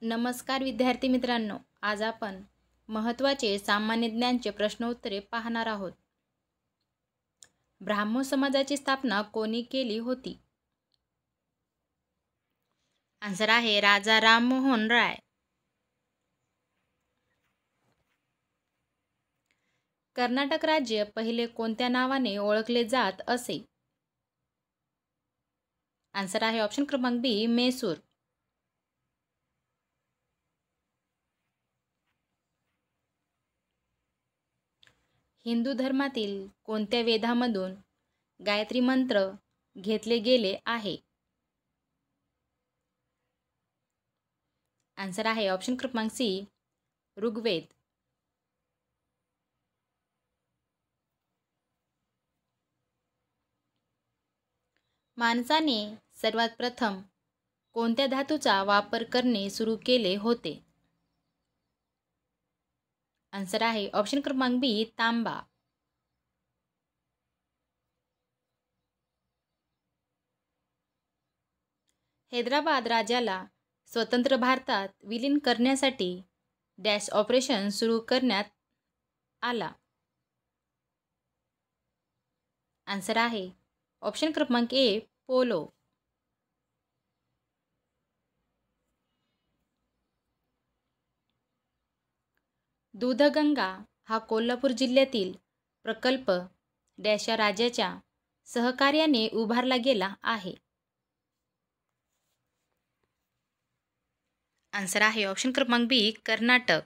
नमस्कार विद्यार्थी मित्रांनो, आज आपण महत्त्वाचे सामान्य ज्ञानचे प्रश्नोत्तरे पाहणार आहोत. ब्राह्मो समाजाची स्थापना कोणी केली होती? आन्सर आहे राजा राममोहन राय. कर्नाटक राज्य पहिले कोणत्या नावाने ओळखले जात असे? आन्सर आहे ऑप्शन क्रमांक बी, मैसूर. हिंदू धर्मातील कोणत्या वेदामधून गायत्री मंत्र घेतले गेले आहे? आन्सर आहे ऑप्शन क्रमांक सी, ऋग्वेद. माणसाने सर्वात प्रथम कोणत्या धातूचा वापर करणे सुरू केले होते? आन्सर आहे ऑप्शन क्रमांक बी, तांबा. हैदराबाद राज्याला स्वतंत्र भारतात विलीन करण्यासाठी डॅश ऑपरेशन सुरू करण्यात आला? आन्सर आहे ऑप्शन क्रमांक ए, पोलो. दूधगंगा हा कोल्हापूर जिल्ह्यातील प्रकल्प डॅश या राज्याच्या सहकार्याने उभारला गेला आहे? आन्सर आहे ऑप्शन क्रमांक बी, कर्नाटक.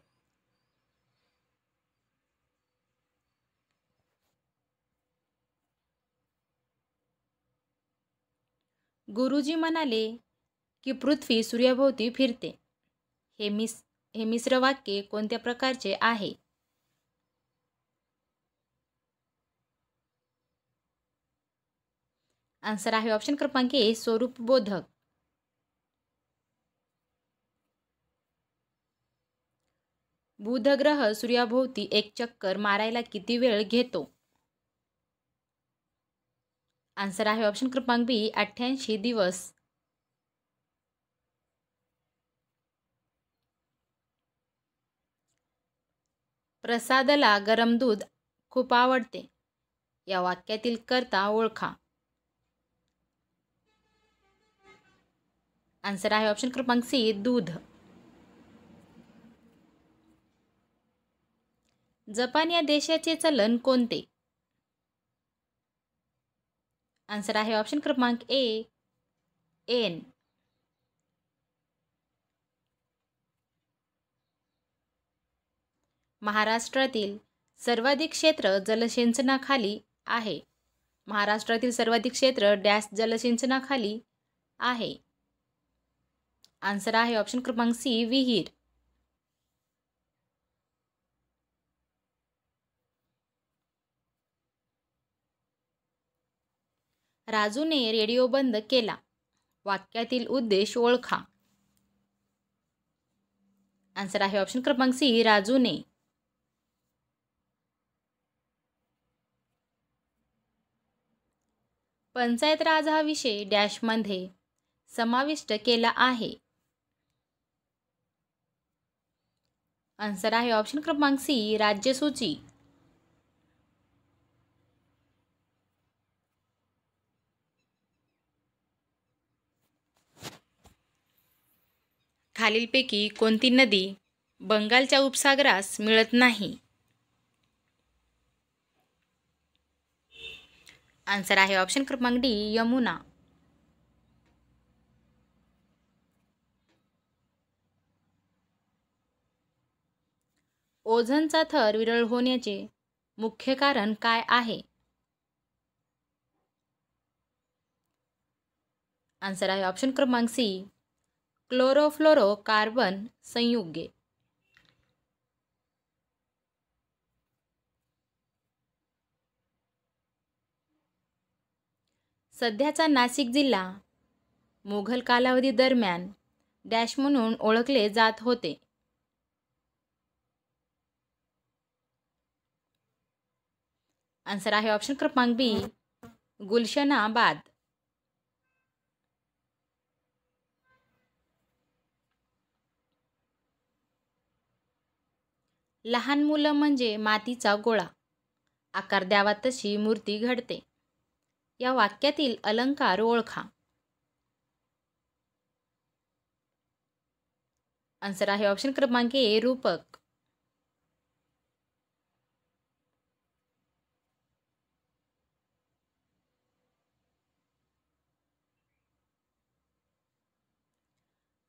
गुरुजी म्हणाले की पृथ्वी सूर्याभोवती फिरते. हे मिश्र वाक्य कोणत्या प्रकारचे आहे? आन्सर आहे ऑप्शन क्रमांक ए, स्वरूपबोधक. बुध ग्रह सूर्याभोवती एक चक्कर मारायला किती वेळ घेतो? आन्सर आहे ऑप्शन क्रमांक बी, 88 दिवस. प्रसादला गरम दूध खूप आवडते. या वाक्यातील कर्ता ओळखा. आन्सर आहे ऑप्शन क्रमांक सी, दूध. जपान या देशाचे चलन कोणते? आन्सर आहे ऑप्शन क्रमांक ए, एन. महाराष्ट्रातील सर्वाधिक क्षेत्र जलसिंचनाखाली आहे. महाराष्ट्रातील सर्वाधिक क्षेत्र डॅश जलसिंचनाखाली आहे? आन्सर आहे ऑप्शन क्रमांक सी, विहीर. राजूने रेडिओ बंद केला. वाक्यातील उद्देश ओळखा. आन्सर आहे ऑप्शन क्रमांक सी, राजूने. पंचायत राज हा विषय डॅशमध्ये समाविष्ट केला आहे? आन्सर आहे ऑप्शन क्रमांक सी, राज्यसूची. खालीलपैकी कोणती नदी बंगालच्या उपसागरास मिळत नाही? आन्सर आहे ऑप्शन क्रमांक डी, यमुना. ओझोनचा थर विरळ होण्याचे मुख्य कारण काय आहे? आन्सर आहे ऑप्शन क्रमांक सी, क्लोरोफ्लोरो कार्बन संयुगे. सध्याचा नाशिक जिल्हा मुघल कालावधी दरम्यान डॅश म्हणून ओळखले जात होते? आन्सर आहे ऑप्शन क्रमांक बी, गुलशनाबाद. लहान मुलं म्हणजे मातीचा गोळा, आकार द्यावा तशी मूर्ती घडते. या वाक्यातील अलंकार ओळखा. आन्सर आहे ऑप्शन क्रमांक ए, रूपक.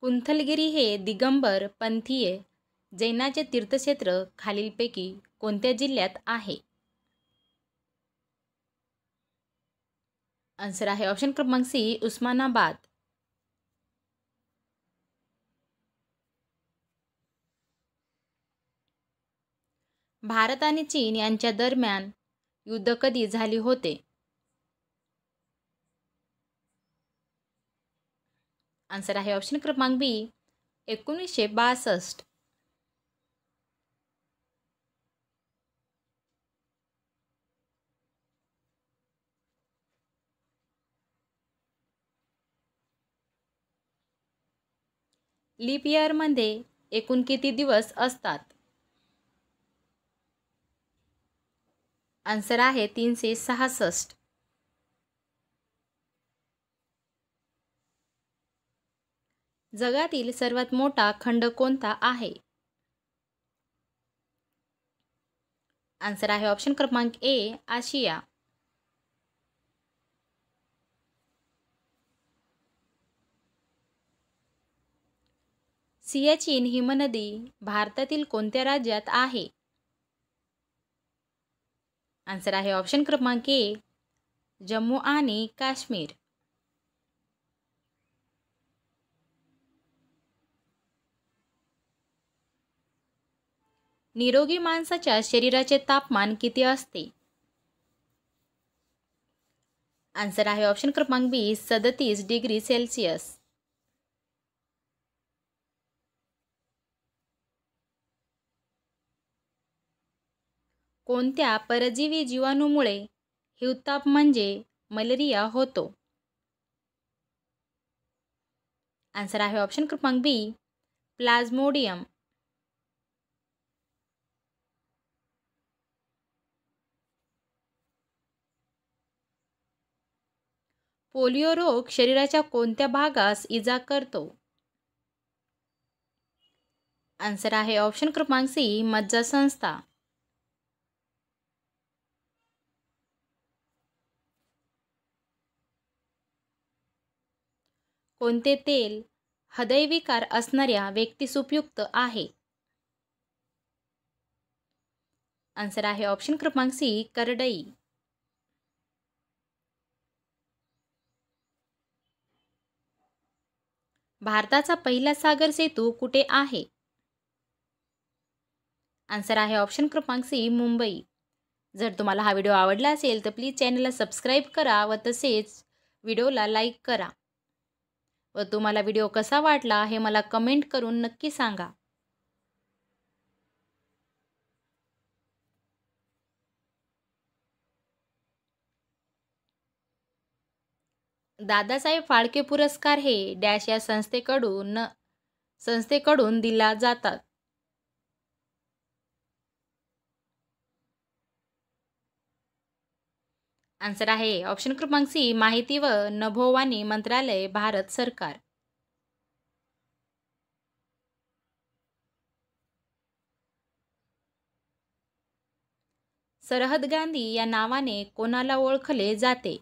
कुंथलगिरी हे दिगंबर पंथीय जैनाचे तीर्थक्षेत्र खालीलपैकी कोणत्या जिल्ह्यात आहे? आन्सर आहे ऑप्शन क्रमांक सी, उस्मानाबाद. भारत आणि चीन यांच्या दरम्यान युद्ध कधी झाले होते? आन्सर आहे ऑप्शन क्रमांक बी, 1962. लीप इयरमध्ये एकूण किती दिवस असतात? आन्सर आहे 366. जगातील सर्वात मोठा खंड कोणता आहे? आन्सर आहे ऑप्शन क्रमांक ए, आशिया. सियाचीन हिमनदी भारतातील कोणत्या राज्यात आहे? आन्सर आहे ऑप्शन क्रमांक ए, जम्मू आणि काश्मीर. निरोगी माणसाच्या शरीराचे तापमान किती असते? आन्सर आहे ऑप्शन क्रमांक बी, 37 डिग्री सेल्सिअस. कोणत्या परजीवी जीवाणूमुळे हिवताप म्हणजे मलेरिया होतो? आन्सर आहे ऑप्शन क्रमांक बी, प्लाझ्मोडियम. पोलिओ रोग शरीराच्या कोणत्या भागास इजा करतो? आन्सर आहे ऑप्शन क्रमांक सी, मज्जासंस्था. कोणते तेल हृदयविकार असणाऱ्या व्यक्तीस उपयुक्त आहे? आन्सर आहे ऑप्शन क्रमांक सी, करडई. भारताचा पहिला सागर सेतू कुठे आहे? आन्सर आहे ऑप्शन क्रमांक सी, मुंबई. जर तुम्हाला हा व्हिडिओ आवडला असेल तर प्लीज चॅनलला सबस्क्राईब करा व तसेच व्हिडिओला लाईक करा. व तुम्हाला व्हिडिओ कसा वाटला हे मला कमेंट करून नक्की सांगा. दादासाहेब फाळके पुरस्कार हे डॅश या संस्थेकडून दिला जातात. आन्सर आहे ऑप्शन क्रमांक सी, माहिती व नभोवाणी मंत्रालय, भारत सरकार. सरहद गांधी या नावाने कोणाला ओळखले जाते?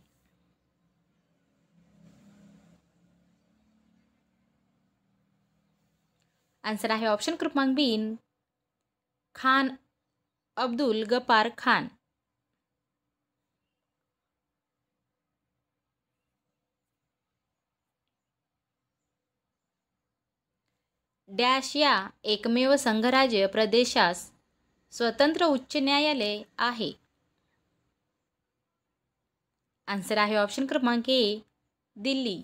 आन्सर आहे ऑप्शन क्रमांक बी, खान अब्दुल गफार खान. डॅश या एकमेव संघराज्य प्रदेशास स्वतंत्र उच्च न्यायालय आहे? आन्सर आहे ऑप्शन क्रमांक ए, दिल्ली.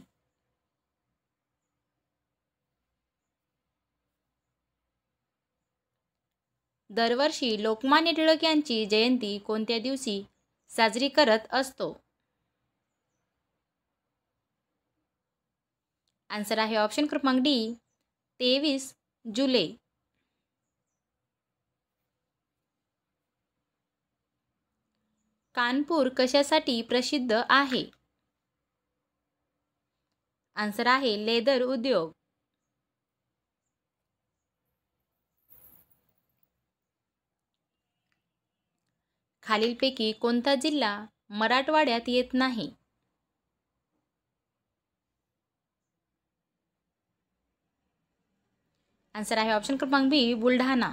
दरवर्षी लोकमान्य टिळक यांची जयंती कोणत्या दिवशी साजरी करत असतो? आन्सर आहे ऑप्शन क्रमांक डी, 23 जुलै. कानपूर कशासाठी प्रसिद्ध आहे? आन्सर आहे लेदर उद्योग. खालीलपैकी कोणता जिल्हा मराठवाड्यात येत नाही? आन्सर आहे ऑप्शन क्रमांक बी बुलढाणा.